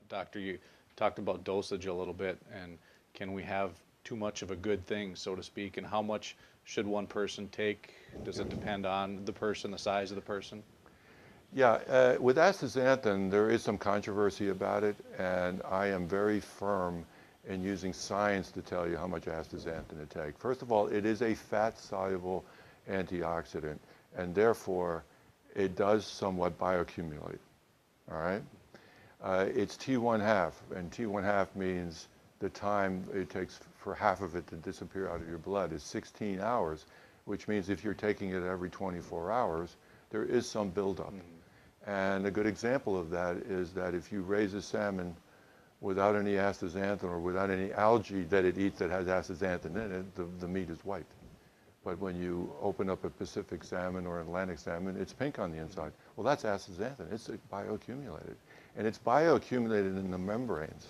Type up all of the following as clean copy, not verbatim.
Doctor, you talked about dosage a little bit, and can we have too much of a good thing, so to speak, and how much should one person take? Does it depend on the person, the size of the person? Yeah, with astaxanthin, there is some controversy about it, and I am very firm in using science to tell you how much astaxanthin to take. First of all, it is a fat-soluble antioxidant, and therefore it does somewhat bioaccumulate, all right? It's T1 half, and T1 half means the time it takes for half of it to disappear out of your blood is 16 hours, which means if you're taking it every 24 hours, there is some buildup. And a good example of that is that if you raise a salmon without any astaxanthin or without any algae that it eats that has astaxanthin in it, the meat is white. But when you open up a Pacific salmon or Atlantic salmon, it's pink on the inside. Well, that's astaxanthin. It's bioaccumulated. And it's bioaccumulated in the membranes.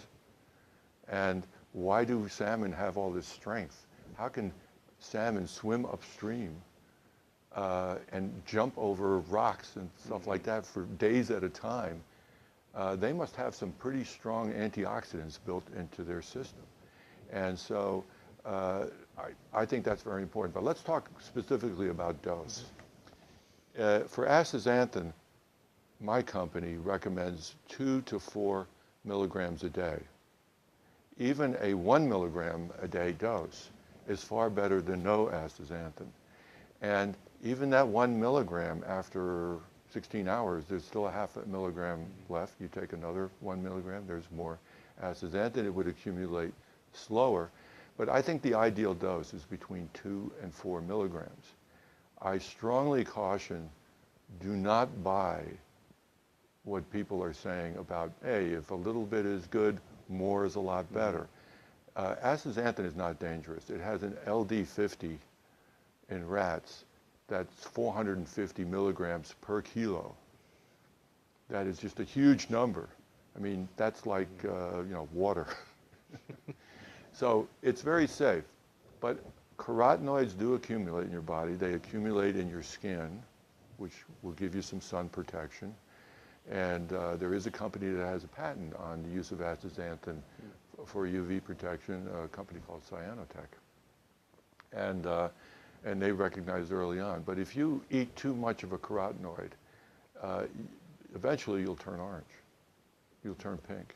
And why do salmon have all this strength? How can salmon swim upstream and jump over rocks and stuff like that for days at a time? They must have some pretty strong antioxidants built into their system. And so I think that's very important. But let's talk specifically about dose. For astaxanthin, my company recommends 2 to 4 milligrams a day. Even a 1 milligram a day dose is far better than no astaxanthin. And even that 1 milligram after 16 hours, there's still a half a milligram left. You take another 1 milligram, there's more astaxanthin. It would accumulate slower. But I think the ideal dose is between 2 and 4 milligrams. I strongly caution, do not buy what people are saying about, hey, if a little bit is good, more is a lot better. Astaxanthin is not dangerous. It has an LD50 in rats that's 450 milligrams per kilo. That is just a huge number. I mean, that's like, water. So it's very safe. But carotenoids do accumulate in your body. They accumulate in your skin, which will give you some sun protection. And there is a company that has a patent on the use of astaxanthin for UV protection, a company called Cyanotech. And they recognized early on. But if you eat too much of a carotenoid, eventually you'll turn orange. You'll turn pink.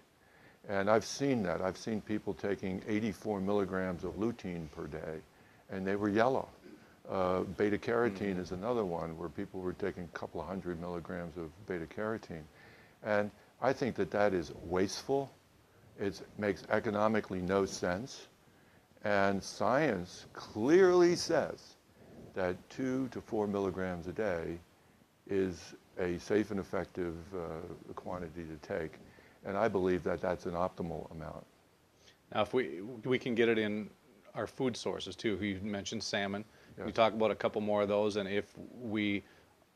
And I've seen that. I've seen people taking 84 milligrams of lutein per day, and they were yellow. Beta-carotene is another one where people were taking a couple of 100 milligrams of beta-carotene. And I think that that is wasteful. It makes economically no sense. And science clearly says that 2 to 4 milligrams a day is a safe and effective quantity to take. And I believe that that's an optimal amount. Now, if we can get it in our food sources too. You mentioned salmon. Yes. We talk about a couple more of those, and if we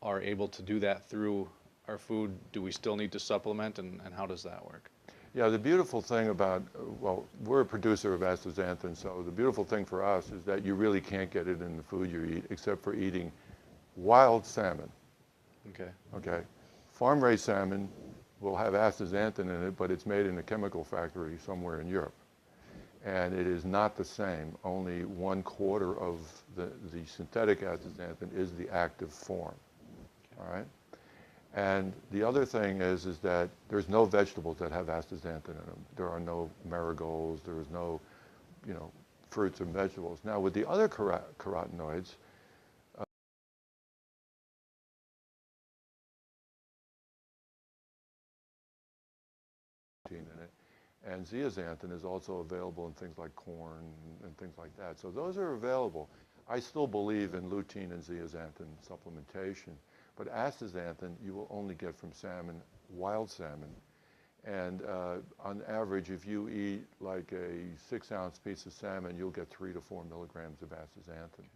are able to do that through our food, do we still need to supplement, and how does that work? Yeah, the beautiful thing about, well, we're a producer of astaxanthin, so the beautiful thing for us is that you really can't get it in the food you eat except for eating wild salmon. Okay. Okay. Farm-raised salmon will have astaxanthin in it, but it's made in a chemical factory somewhere in Europe. And it is not the same. Only 1/4 of the synthetic astaxanthin is the active form. Okay. All right? And the other thing is that there's no vegetables that have astaxanthin in them. There are no marigolds, there is no, fruits and vegetables. Now with the other carotenoids, in it, and zeaxanthin is also available in things like corn and things like that. So those are available. I still believe in lutein and zeaxanthin supplementation, but astaxanthin you will only get from salmon, wild salmon. And on average, if you eat like a 6-ounce piece of salmon, you'll get 3 to 4 milligrams of astaxanthin.